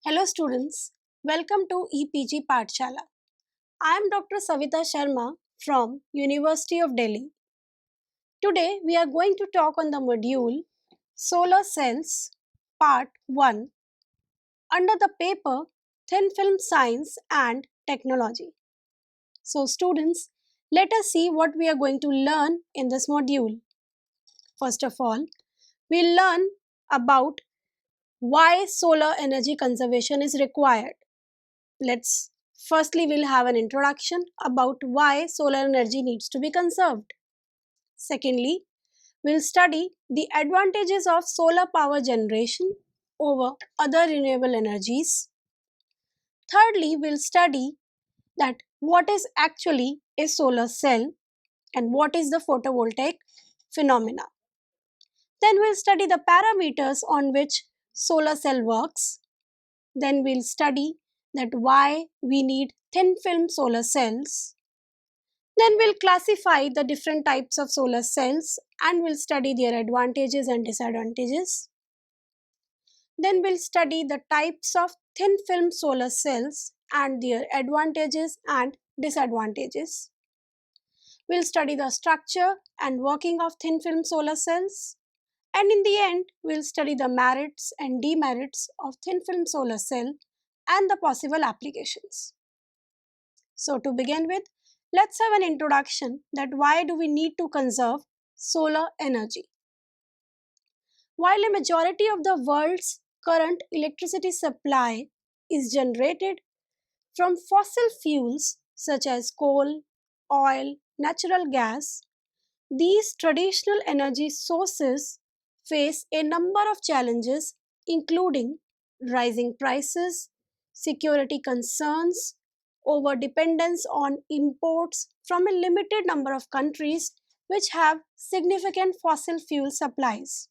Hello students, welcome to EPG Pathshala. I am Dr. Savita Sharma from University of Delhi. Today we are going to talk on the module Solar Cells Part 1 under the paper Thin Film Science and Technology. So students, let us see what we are going to learn in this module. First of all, we'll learn about why solar energy conservation is required. Let's firstly we'll have an introduction about why solar energy needs to be conserved. Secondly, we'll study the advantages of solar power generation over other renewable energies. Thirdly, we'll study that what is actually a solar cell and what is the photovoltaic phenomena. Then we'll study the parameters on which solar cell works. Then we'll study that why we need thin film solar cells. Then we'll classify the different types of solar cells and we'll study their advantages and disadvantages. Then we'll study the types of thin film solar cells and their advantages and disadvantages. We'll study the structure and working of thin film solar cells. And in the end, we'll study the merits and demerits of thin film solar cell and the possible applications. So to begin with, let's have an introduction that why do we need to conserve solar energy. While a majority of the world's current electricity supply is generated from fossil fuels such as coal, oil, natural gas, these traditional energy sources face a number of challenges including rising prices, security concerns, over dependence on imports from a limited number of countries which have significant fossil fuel supplies.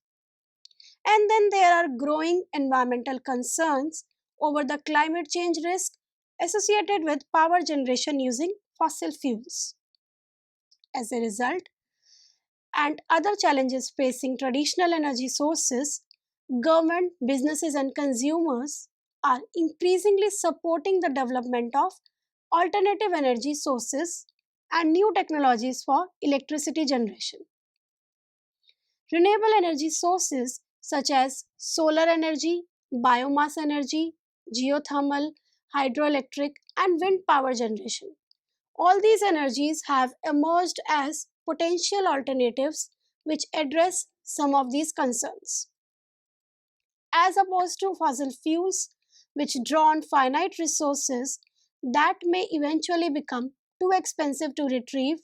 And then there are growing environmental concerns over the climate change risk associated with power generation using fossil fuels. As a result, and other challenges facing traditional energy sources, government, businesses, and consumers are increasingly supporting the development of alternative energy sources and new technologies for electricity generation. Renewable energy sources such as solar energy, biomass energy, geothermal, hydroelectric, and wind power generation. All these energies have emerged as potential alternatives which address some of these concerns. As opposed to fossil fuels, which draw on finite resources that may eventually become too expensive to retrieve,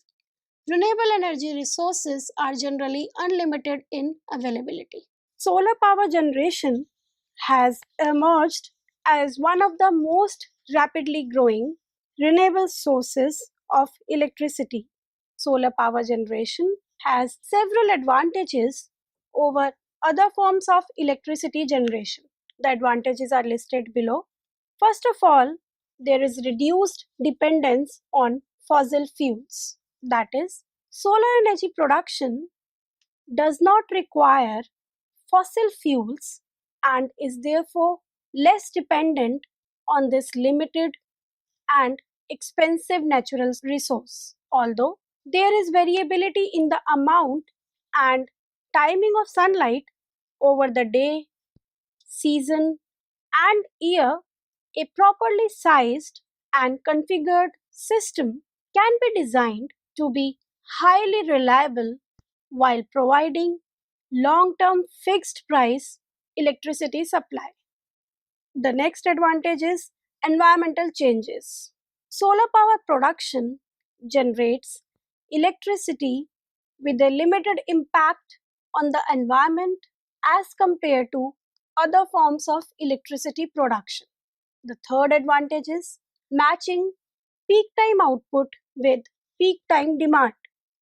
renewable energy resources are generally unlimited in availability. Solar power generation has emerged as one of the most rapidly growing renewable sources of electricity. Solar power generation has several advantages over other forms of electricity generation. The advantages are listed below. First of all, there is reduced dependence on fossil fuels. That is, solar energy production does not require fossil fuels and is therefore less dependent on this limited and expensive natural resource. Although there is variability in the amount and timing of sunlight over the day, season, and year, a properly sized and configured system can be designed to be highly reliable while providing long-term fixed price electricity supply. The next advantage is environmental changes. Solar power production generates electricity with a limited impact on the environment as compared to other forms of electricity production. The third advantage is matching peak time output with peak time demand.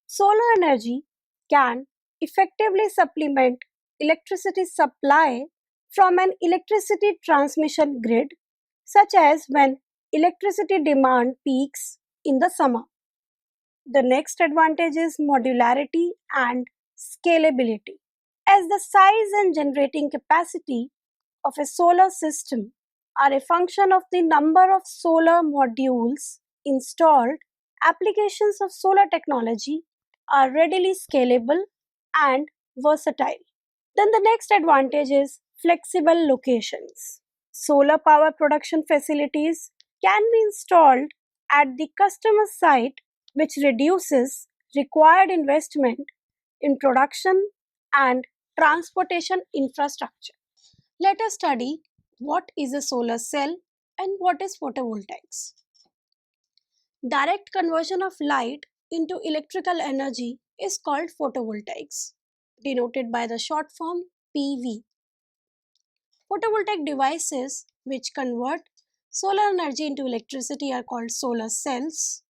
Solar energy can effectively supplement electricity supply from an electricity transmission grid, such as when electricity demand peaks in the summer. The next advantage is modularity and scalability. As the size and generating capacity of a solar system are a function of the number of solar modules installed. Applications of solar technology are readily scalable and versatile. Then the next advantage is flexible locations. Solar power production facilities can be installed at the customer site, which reduces required investment in production and transportation infrastructure. Let us study what is a solar cell and what is photovoltaics. Direct conversion of light into electrical energy is called photovoltaics, denoted by the short form PV. Photovoltaic devices which convert solar energy into electricity are called solar cells.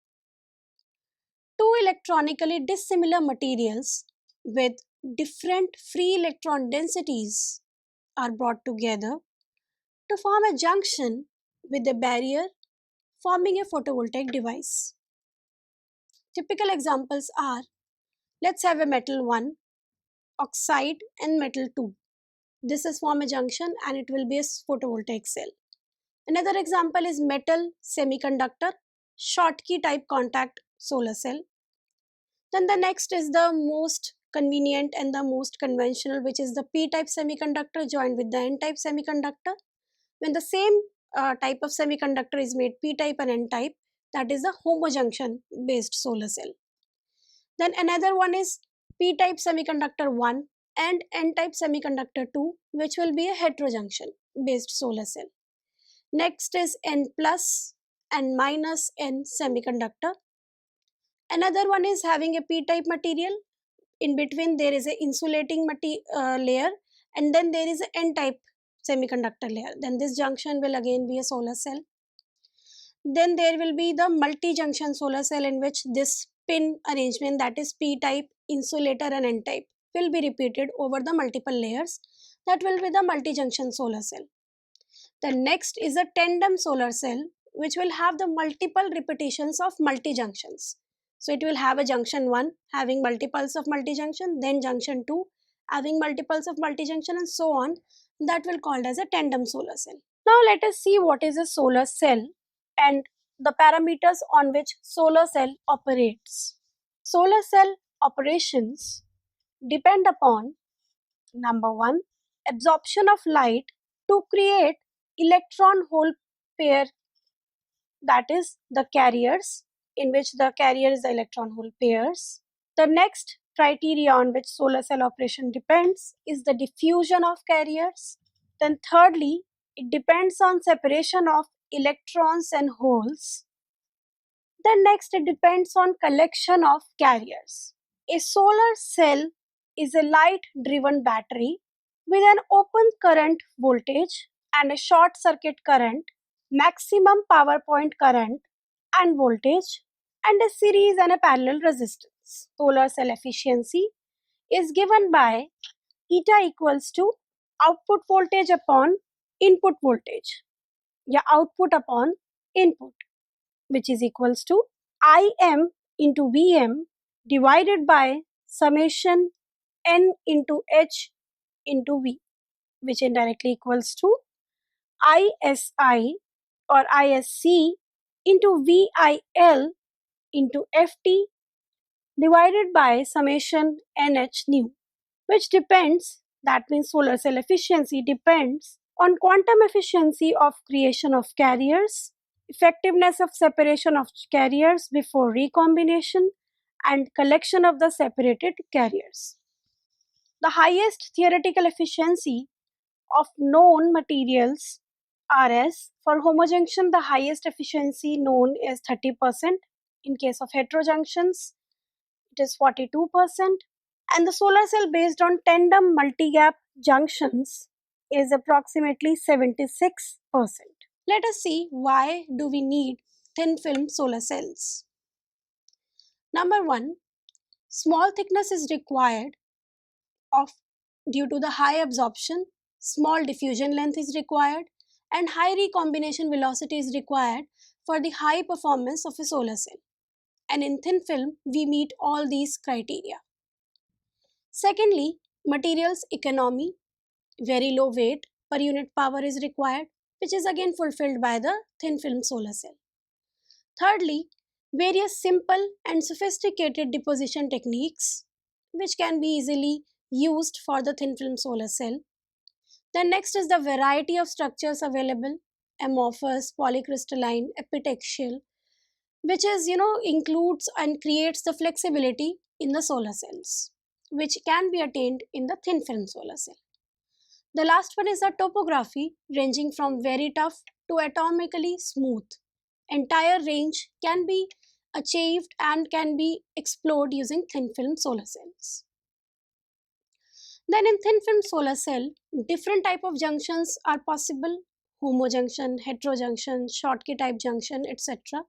Two electronically dissimilar materials with different free electron densities are brought together to form a junction with a barrier, forming a photovoltaic device. Typical examples are, let's have a metal 1, oxide and metal 2. This is form a junction and it will be a photovoltaic cell. Another example is metal semiconductor, Schottky type contact solar cell. Then the next is the most convenient and the most conventional, which is the p-type semiconductor joined with the n-type semiconductor. When the same type of semiconductor is made p-type and n-type, that is the homojunction based solar cell. Then another one is p-type semiconductor 1 and n-type semiconductor 2, which will be a heterojunction based solar cell. Next is n plus and minus n semiconductor. Another one is having a p-type material. In between there is a insulating layer, and then there is an n-type semiconductor layer. Then this junction will again be a solar cell. Then there will be the multi-junction solar cell, in which this pin arrangement, that is p-type, insulator and n-type, will be repeated over the multiple layers. That will be the multi-junction solar cell. The next is a tandem solar cell, which will have the multiple repetitions of multi-junctions. So it will have a junction 1 having multiples of multi-junction, then junction 2 having multiples of multi-junction, and so on. That will called as a tandem solar cell. Now let us see what is a solar cell and the parameters on which solar cell operates. Solar cell operations depend upon, number 1, absorption of light to create electron hole pair, that is the carriers, in which the carrier is the electron hole pairs. The next criteria on which solar cell operation depends is the diffusion of carriers. Then thirdly, it depends on separation of electrons and holes. Then next, it depends on collection of carriers. A solar cell is a light driven battery with an open current voltage and a short circuit current, maximum power point current and voltage, and a series and a parallel resistance. Solar cell efficiency is given by eta equals to output voltage upon input voltage, या output upon input, which is equals to Im into Vm divided by summation n into h into V, which indirectly equals to ISI or ISC into VIL into Ft divided by summation nh nu, which depends, that means solar cell efficiency depends on quantum efficiency of creation of carriers, effectiveness of separation of carriers before recombination, and collection of the separated carriers. The highest theoretical efficiency of known materials are as, for homojunction, the highest efficiency known is 30%. In case of heterojunctions, it is 42%. And the solar cell based on tandem multi-gap junctions is approximately 76%. Let us see why do we need thin film solar cells. Number 1, small thickness is required of due to the high absorption, small diffusion length is required, and high recombination velocity is required for the high performance of a solar cell. And in thin film, we meet all these criteria. Secondly, materials economy, very low weight per unit power is required. which is again fulfilled by the thin film solar cell. Thirdly, various simple and sophisticated deposition techniques, which can be easily used for the thin film solar cell. Then next is the variety of structures available: amorphous, polycrystalline, epitaxial, which is includes and creates the flexibility in the solar cells, which can be attained in the thin film solar cell. The last one is the topography, ranging from very tough to atomically smooth. Entire range can be achieved and can be explored using thin film solar cells. Then in thin film solar cell, different type of junctions are possible: homojunction, heterojunction, Schottky type junction, etc.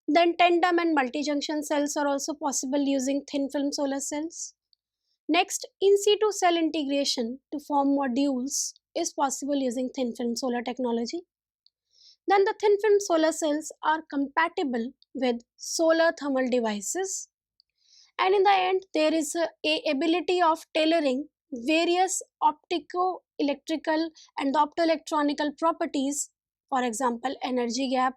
Then tandem and multi-junction cells are also possible using thin film solar cells. Next, in situ cell integration to form modules is possible using thin film solar technology. Then the thin film solar cells are compatible with solar thermal devices, and in the end there is a ability of tailoring various optico electrical and optoelectronical properties, for example energy gap,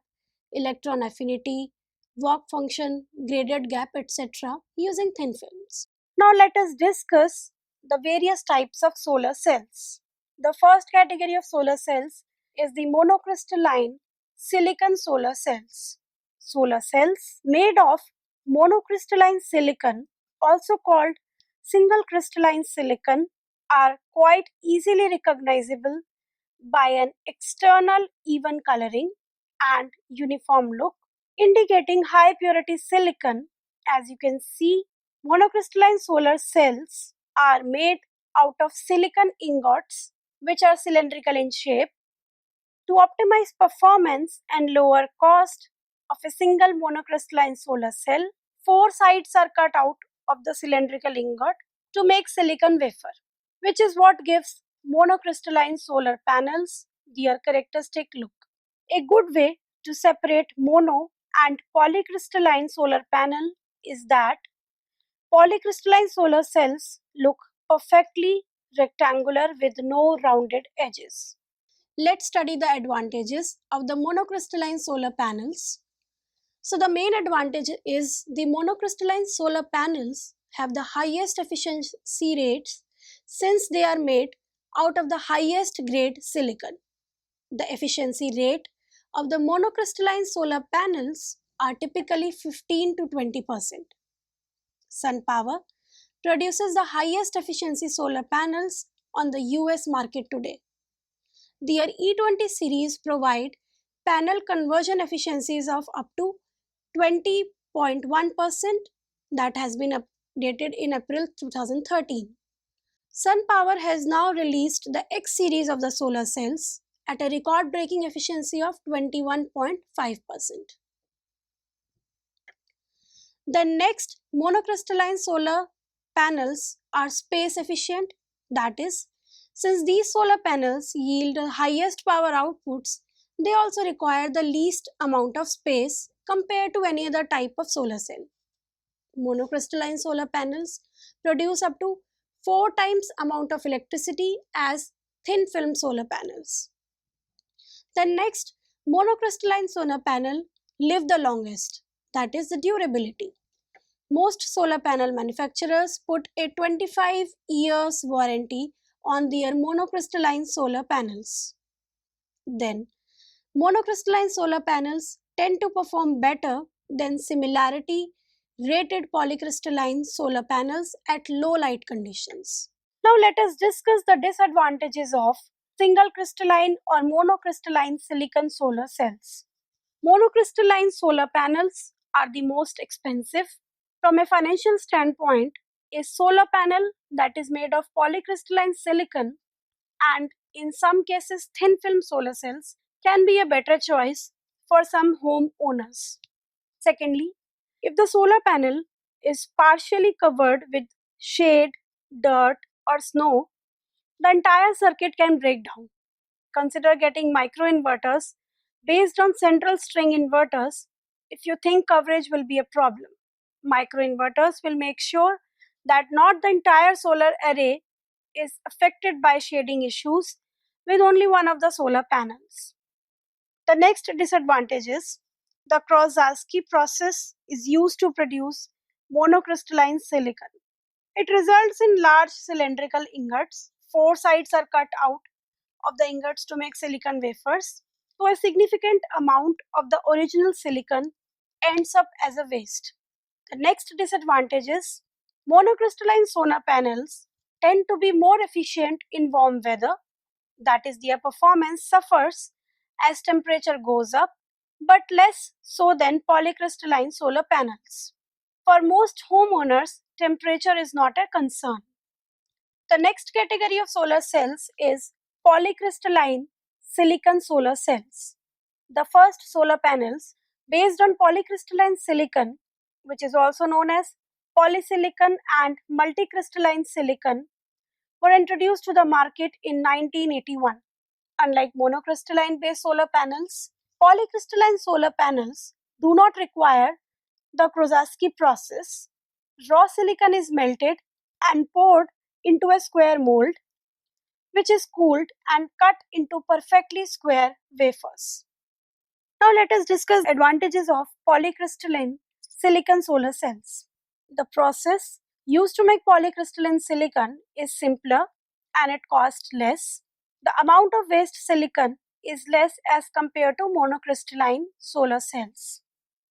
electron affinity, walk function, graded gap, etc., using thin films. Now let us discuss the various types of solar cells. The first category of solar cells is the monocrystalline silicon solar cells. Solar cells made of monocrystalline silicon, also called single crystalline silicon, are quite easily recognizable by an external even coloring and uniform look, indicating high purity silicon. As you can see, monocrystalline solar cells are made out of silicon ingots, which are cylindrical in shape. To optimize performance and lower cost of a single monocrystalline solar cell, four sides are cut out of the cylindrical ingot to make silicon wafer, which is what gives monocrystalline solar panels their characteristic look. A good way to separate mono and polycrystalline solar panel is that polycrystalline solar cells look perfectly rectangular with no rounded edges. Let's study the advantages of the monocrystalline solar panels. So the main advantage is the monocrystalline solar panels have the highest efficiency rates since they are made out of the highest grade silicon. The efficiency rate of the monocrystalline solar panels are typically 15 to 20%. SunPower produces the highest efficiency solar panels on the US market today. Their E20 series provide panel conversion efficiencies of up to 20.1% that has been updated in April 2013. SunPower has now released the X series of the solar cells at a record-breaking efficiency of 21.5%. The next, monocrystalline solar panels are space efficient. That is, since these solar panels yield the highest power outputs, they also require the least amount of space compared to any other type of solar cell. Monocrystalline solar panels produce up to 4 times amount of electricity as thin film solar panels. The next, monocrystalline solar panel live the longest, that is the durability. Most solar panel manufacturers put a 25 years warranty on their monocrystalline solar panels. Then, monocrystalline solar panels tend to perform better than similarity rated polycrystalline solar panels at low light conditions. Now let us discuss the disadvantages of single crystalline or monocrystalline silicon solar cells. Monocrystalline solar panels are the most expensive. From a financial standpoint, a solar panel that is made of polycrystalline silicon and in some cases thin film solar cells can be a better choice for some home owners. Secondly, if the solar panel is partially covered with shade, dirt, or snow, the entire circuit can break down. Consider getting microinverters based on central string inverters if you think coverage will be a problem. Microinverters will make sure that not the entire solar array is affected by shading issues, with only one of the solar panels. The next disadvantage is the Krosowski process is used to produce monocrystalline silicon. It results in large cylindrical ingots. Four sides are cut out of the ingots to make silicon wafers. So a significant amount of the original silicon ends up as a waste. The next disadvantage is monocrystalline solar panels tend to be more efficient in warm weather. That is, their performance suffers as temperature goes up, but less so than polycrystalline solar panels. For most homeowners, temperature is not a concern. The next category of solar cells is polycrystalline silicon solar cells. The first solar panels based on polycrystalline silicon, which is also known as polysilicon and multicrystalline silicon, were introduced to the market in 1981. Unlike monocrystalline based solar panels, polycrystalline solar panels do not require the Krosowski process. Raw silicon is melted and poured into a square mold, which is cooled and cut into perfectly square wafers. Now let us discuss advantages of polycrystalline silicon solar cells. The process used to make polycrystalline silicon is simpler and it costs less. The amount of waste silicon is less as compared to monocrystalline solar cells.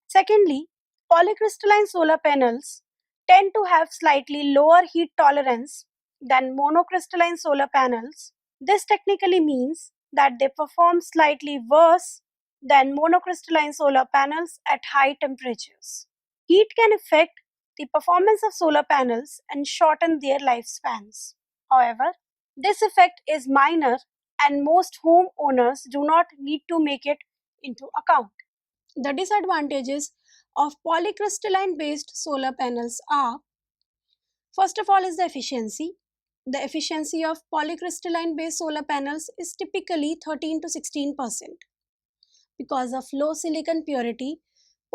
Secondly, polycrystalline solar panels tend to have slightly lower heat tolerance than monocrystalline solar panels. This technically means that they perform slightly worse than monocrystalline solar panels at high temperatures. Heat can affect the performance of solar panels and shorten their lifespans. However, this effect is minor and most homeowners do not need to make it into account. The disadvantages of polycrystalline based solar panels are, first of all, is the efficiency. The efficiency of polycrystalline based solar panels is typically 13 to 16%. Because of low silicon purity,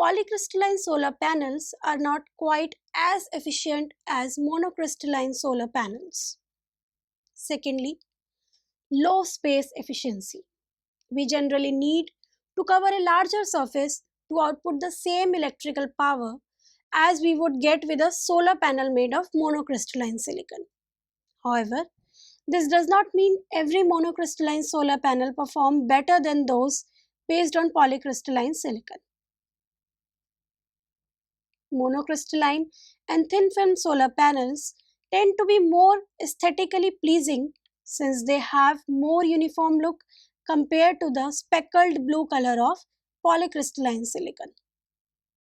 polycrystalline solar panels are not quite as efficient as monocrystalline solar panels. Secondly, low space efficiency. We generally need to cover a larger surface to output the same electrical power as we would get with a solar panel made of monocrystalline silicon. However, this does not mean every monocrystalline solar panel perform better than those based on polycrystalline silicon. Monocrystalline and thin film solar panels tend to be more aesthetically pleasing since they have more uniform look compared to the speckled blue color of polycrystalline silicon.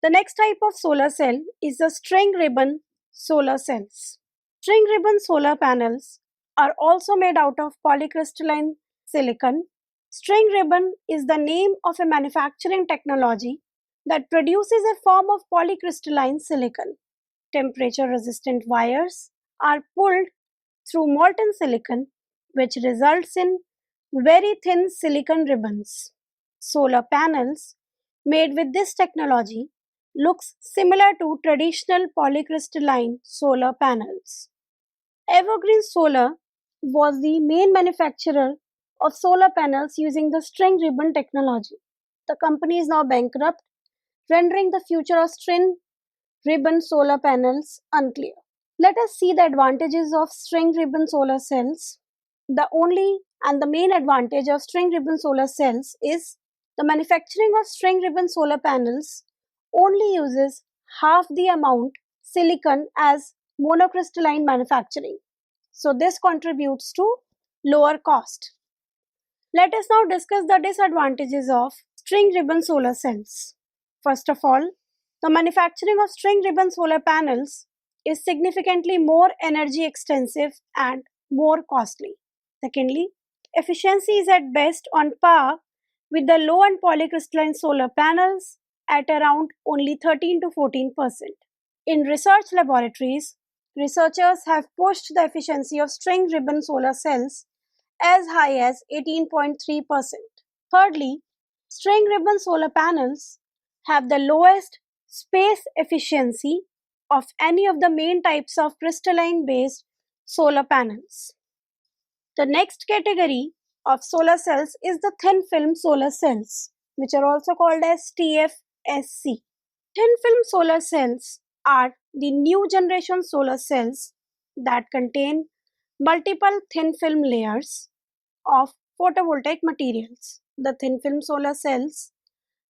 The next type of solar cell is the string ribbon solar cells. String ribbon solar panels are also made out of polycrystalline silicon. String ribbon is the name of a manufacturing technology that produces a form of polycrystalline silicon. Temperature resistant wires are pulled through molten silicon, which results in very thin silicon ribbons. Solar panels made with this technology looks similar to traditional polycrystalline solar panels. Evergreen Solar was the main manufacturer of solar panels using the string ribbon technology. The company is now bankrupt, rendering the future of string ribbon solar panels unclear. Let us see the advantages of string ribbon solar cells. The only and the main advantage of string ribbon solar cells is the manufacturing of string ribbon solar panels only uses half the amount silicon as monocrystalline manufacturing. So this contributes to lower cost. Let us now discuss the disadvantages of string ribbon solar cells. First of all, the manufacturing of string ribbon solar panels is significantly more energy extensive and more costly. Secondly, efficiency is at best on par with the low and polycrystalline solar panels at around only 13 to 14%. In research laboratories, researchers have pushed the efficiency of string ribbon solar cells as high as 18.3%. Thirdly, string ribbon solar panels have the lowest space efficiency of any of the main types of crystalline based solar panels. The next category of solar cells is the thin film solar cells, which are also called as TFSC. Thin film solar cells are the new generation solar cells that contain multiple thin film layers of photovoltaic materials. The thin film solar cells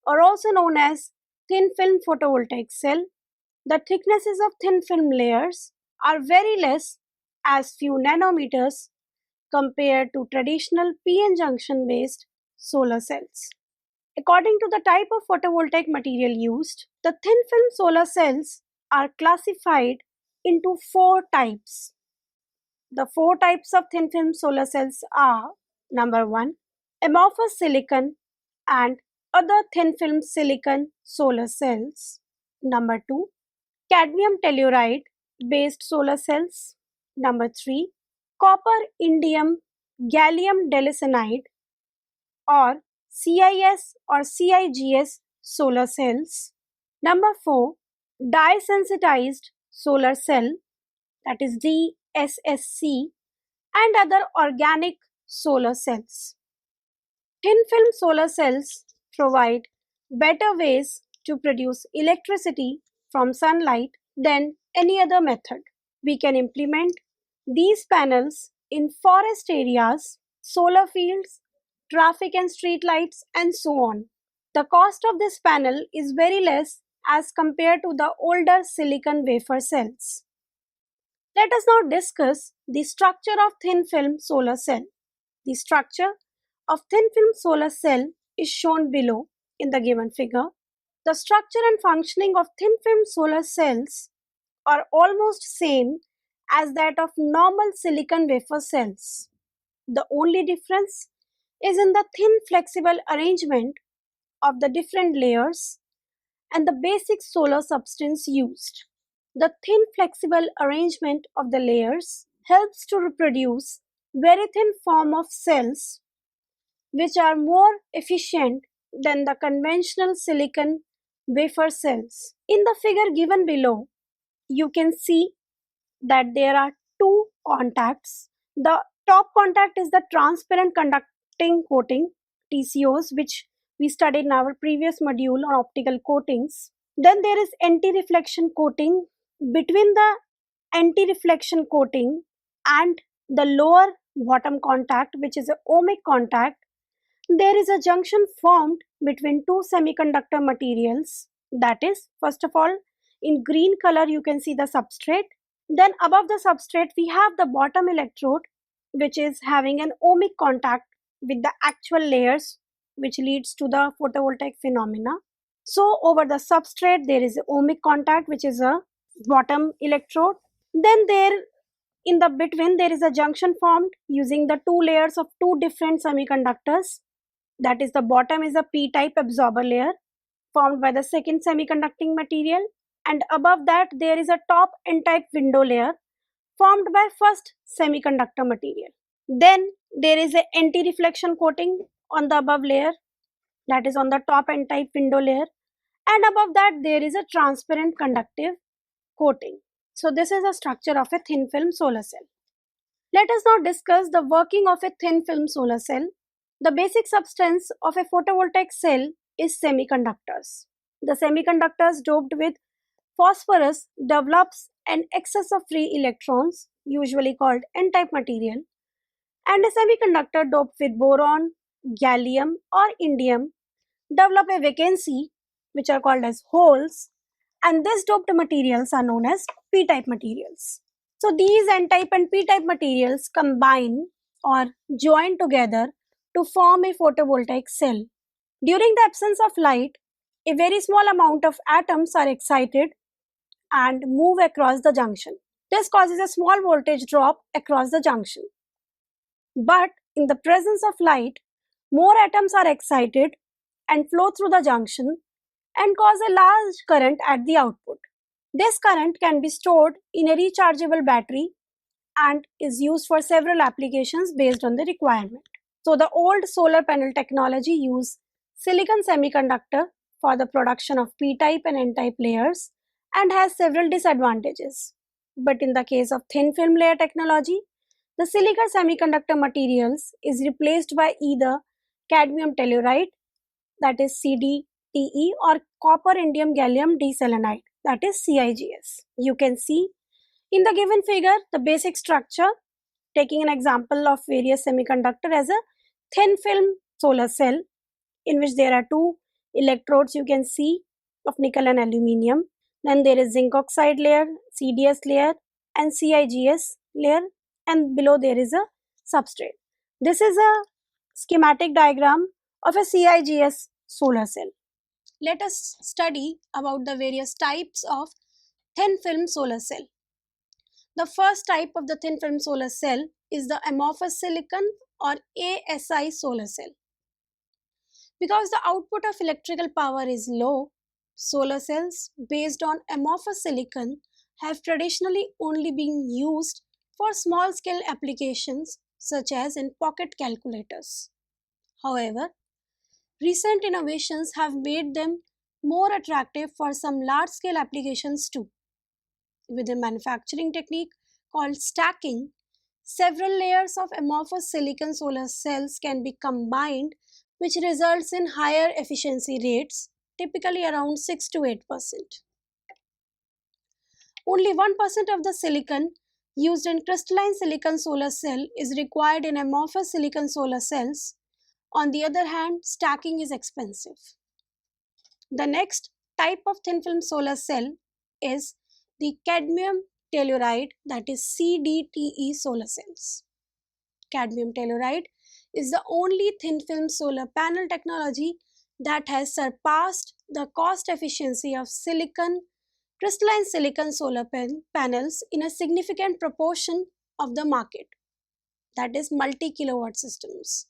are also known as thin film photovoltaic cell. The thicknesses of thin film layers are very less, as few nanometers, compared to traditional PN junction based solar cells. According to the type of photovoltaic material used, the thin film solar cells are classified into four types. The four types of thin film solar cells are: number one, amorphous silicon and other thin film silicon solar cells; number two, cadmium telluride based solar cells; number three, copper indium gallium delesenide or CIS or CIGS solar cells; number four, dye sensitized solar cell, that is DSSC, and other organic solar cells. Thin film solar cells provide better ways to produce electricity from sunlight than any other method. We can implement these panels in forest areas, solar fields, traffic and street lights, and so on. The cost of this panel is very less as compared to the older silicon wafer cells. Let us now discuss the structure of thin film solar cell. The structure of thin film solar cell is shown below in the given figure. The structure and functioning of thin film solar cells are almost same as that of normal silicon wafer cells. The only difference is in the thin flexible arrangement of the different layers and the basic solar substance used. The thin flexible arrangement of the layers helps to reproduce very thin form of cells which are more efficient than the conventional silicon wafer cells. In the figure given below, you can see that there are two contacts. The top contact is the transparent conducting coating, TCOs, which we studied in our previous module on optical coatings. Then there is anti-reflection coating. Between the anti-reflection coating and the lower bottom contact, which is an ohmic contact, there is a junction formed between two semiconductor materials. That is, first of all, in green color you can see the substrate. Then above the substrate we have the bottom electrode, which is having an ohmic contact with the actual layers, which leads to the photovoltaic phenomena. So over the substrate there is an ohmic contact, which is a bottom electrode. Then there in the between there is a junction formed using the two layers of two different semiconductors. That is, the bottom is a p-type absorber layer formed by the second semiconducting material, and above that there is a top n-type window layer formed by first semiconductor material. Then there is a anti-reflection coating on the above layer, that is on the top n-type window layer, and above that there is a transparent conductive coating. So this is the structure of a thin film solar cell. Let us now discuss the working of a thin film solar cell. The basic substance of a photovoltaic cell is semiconductors. The semiconductors doped with phosphorus develops an excess of free electrons, usually called n-type material, and a semiconductor doped with boron, gallium or indium develop a vacancy, which are called as holes, and these doped materials are known as p-type materials. So these n-type and p-type materials combine or join together to form a photovoltaic cell. During the absence of light, a very small amount of atoms are excited and move across the junction. This causes a small voltage drop across the junction. But in the presence of light, more atoms are excited and flow through the junction and cause a large current at the output. This current can be stored in a rechargeable battery and is used for several applications based on the requirement. So the old solar panel technology used silicon semiconductor for the production of p-type and n-type layers and has several disadvantages. But in the case of thin film layer technology, The silicon semiconductor materials is replaced by either cadmium telluride, that is CdTe, or copper indium gallium diselenide, that is CIGS. You can see in the given figure the basic structure, taking an example of various semiconductor as a thin film solar cell in which there are two electrodes you can see of nickel and aluminium. Then there is zinc oxide layer, CDS layer and CIGS layer, and below there is a substrate. This is a schematic diagram of a CIGS solar cell. Let us study about the various types of thin film solar cell. The first type of the thin film solar cell is the amorphous silicon or ASI solar cell. Because the output of electrical power is low, solar cells based on amorphous silicon have traditionally only been used for small scale applications such as in pocket calculators. However, recent innovations have made them more attractive for some large scale applications too. With a manufacturing technique called stacking, several layers of amorphous silicon solar cells can be combined, which results in higher efficiency rates, typically around 6 to 8%. Only 1% of the silicon used in crystalline silicon solar cell is required in amorphous silicon solar cells. On the other hand, stacking is expensive. The next type of thin film solar cell is the cadmium telluride, that is CdTe solar cells. Cadmium telluride is the only thin film solar panel technology that has surpassed the cost efficiency of crystalline silicon solar panels in a significant proportion of the market, that is multi-kilowatt systems.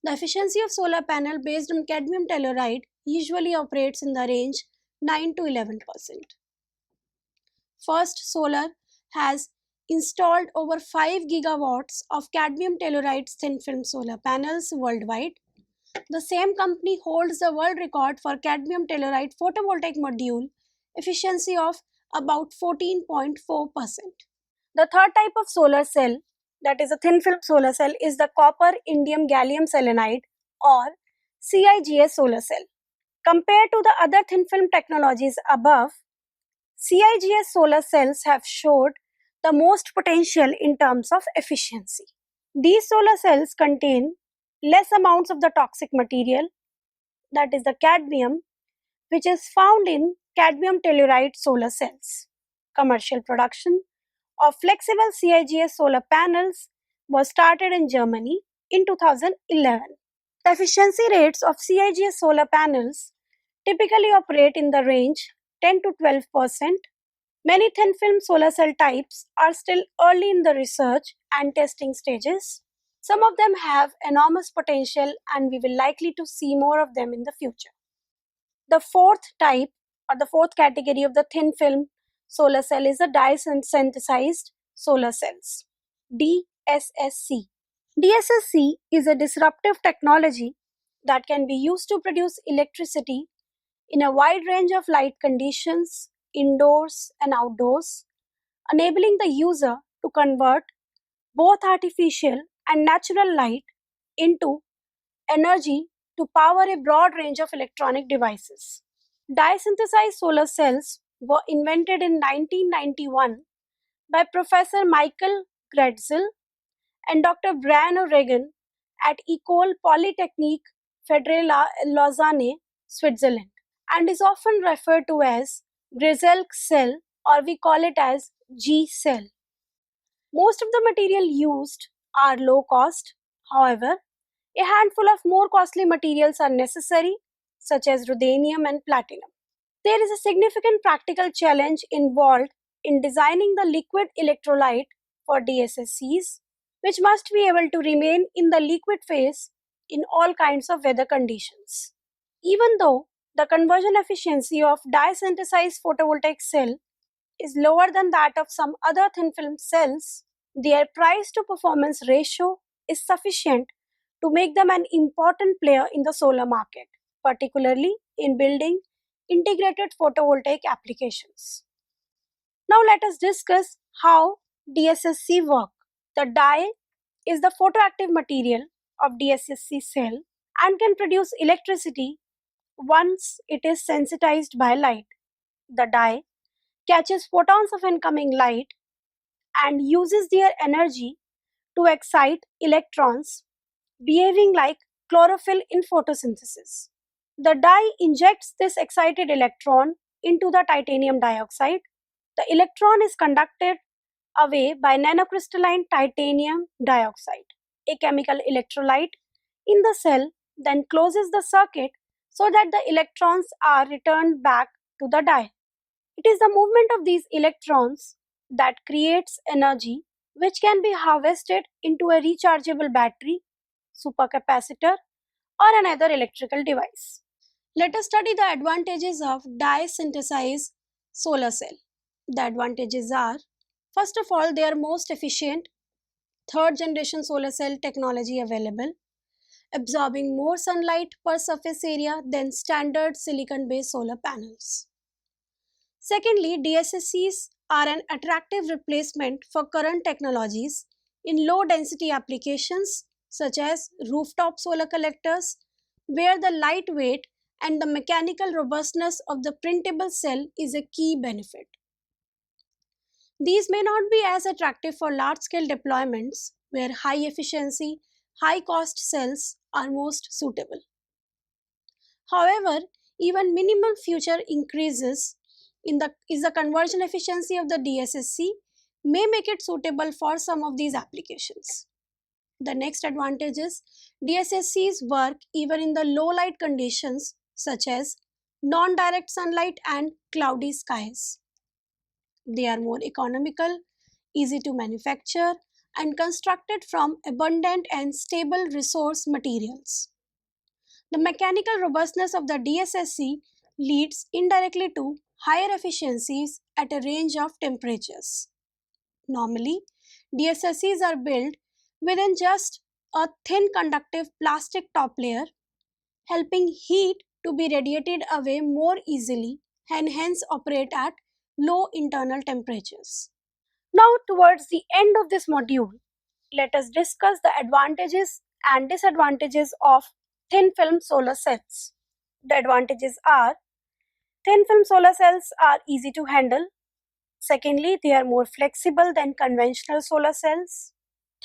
The efficiency of solar panel based on cadmium telluride usually operates in the range 9 to 11%. First Solar has installed over 5 gigawatts of cadmium telluride thin film solar panels worldwide. The same company holds the world record for cadmium telluride photovoltaic module efficiency of about 14.4%. The third type of solar cell, that is a thin film solar cell, is the copper indium gallium selenide or CIGS solar cell. Compared to the other thin film technologies above, CIGS solar cells have showed the most potential in terms of efficiency. These solar cells contain less amounts of the toxic material, that is the cadmium, which is found in cadmium telluride solar cells. Commercial production of flexible CIGS solar panels was started in Germany in 2011. The efficiency rates of CIGS solar panels typically operate in the range 10 to 12%. Many thin film solar cell types are still early in the research and testing stages. Some of them have enormous potential and we will likely to see more of them in the future. The fourth type or the fourth category of the thin film solar cell is the dye-synthesized solar cells, DSSC. DSSC is a disruptive technology that can be used to produce electricity in a wide range of light conditions, indoors and outdoors, enabling the user to convert both artificial and natural light into energy to power a broad range of electronic devices. Dye-synthesized solar cells were invented in 1991 by Professor Michael Grätzel and Dr. Brian O'Regan at École Polytechnique Fédérale Lausanne, Switzerland, and is often referred to as Grätzel cell, or we call it as G cell. Most of the material used are low cost. However, a handful of more costly materials are necessary, such as ruthenium and platinum. There is a significant practical challenge involved in designing the liquid electrolyte for DSSCs, which must be able to remain in the liquid phase in all kinds of weather conditions. Even though the conversion efficiency of dye-synthesized photovoltaic cell is lower than that of some other thin film cells, their price to performance ratio is sufficient to make them an important player in the solar market, particularly in building integrated photovoltaic applications. Now let us discuss how DSSC work. The dye is the photoactive material of DSSC cell and can produce electricity once it is sensitized by light. The dye catches photons of incoming light and uses their energy to excite electrons, behaving like chlorophyll in photosynthesis. The dye injects this excited electron into the titanium dioxide. The electron is conducted away by nanocrystalline titanium dioxide. A chemical electrolyte in the cell then closes the circuit so that the electrons are returned back to the dye. It is the movement of these electrons that creates energy which can be harvested into a rechargeable battery, supercapacitor, or another electrical device. Let us study the advantages of dye synthesized solar cell. The advantages are, first of all, they are most efficient, third generation solar cell technology available, absorbing more sunlight per surface area than standard silicon based solar panels. Secondly, DSSCs are an attractive replacement for current technologies in low density applications such as rooftop solar collectors, where the lightweight and the mechanical robustness of the printable cell is a key benefit. These may not be as attractive for large scale deployments where high efficiency, high cost cells are most suitable. However, even minimal future increases is the conversion efficiency of the DSSC may make it suitable for some of these applications. The next advantage is DSSCs work even in the low light conditions such as non-direct sunlight and cloudy skies. They are more economical, easy to manufacture, and constructed from abundant and stable resource materials. The mechanical robustness of the DSSC leads indirectly to higher efficiencies at a range of temperatures. Normally, DSSCs are built within just a thin conductive plastic top layer, helping heat to be radiated away more easily and hence operate at low internal temperatures. Now, towards the end of this module, let us discuss the advantages and disadvantages of thin film solar cells. The advantages are, thin film solar cells are easy to handle. Secondly, they are more flexible than conventional solar cells.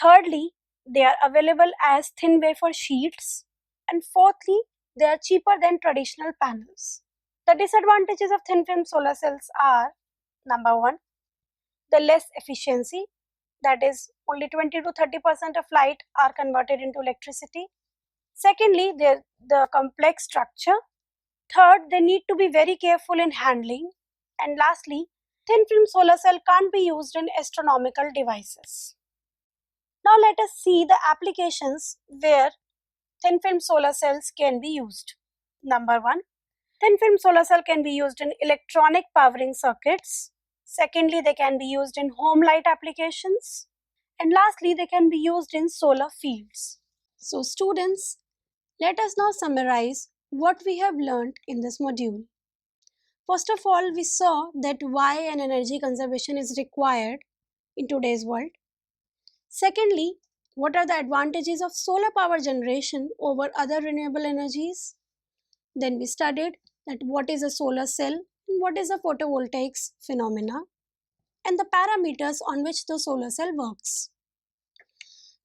Thirdly, they are available as thin wafer sheets. And fourthly, they are cheaper than traditional panels. The disadvantages of thin film solar cells are, number one, the less efficiency, that is only 20 to 30% of light are converted into electricity. Secondly, the complex structure. Third, they need to be very careful in handling. And lastly, thin film solar cell can't be used in astronomical devices. Now let us see the applications where thin film solar cells can be used. Number one, thin film solar cell can be used in electronic powering circuits. Secondly, they can be used in home light applications. And lastly, they can be used in solar fields. So students, let us now summarize what we have learned in this module. First of all, we saw that why an energy conservation is required in today's world. Secondly, what are the advantages of solar power generation over other renewable energies? Then we studied that what is a solar cell and what is a photovoltaics phenomena and the parameters on which the solar cell works.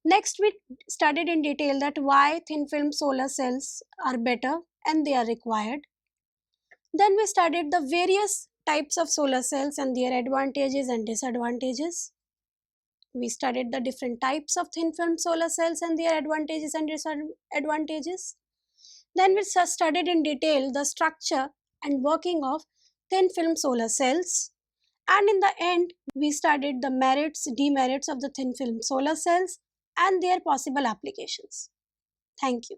Next, we studied in detail that why thin film solar cells are better and they are required. Then we studied the various types of solar cells and their advantages and disadvantages. We studied the different types of thin film solar cells and their advantages and disadvantages. Then we studied in detail the structure and working of thin film solar cells. And in the end, we studied the merits, demerits of the thin film solar cells and their possible applications. Thank you.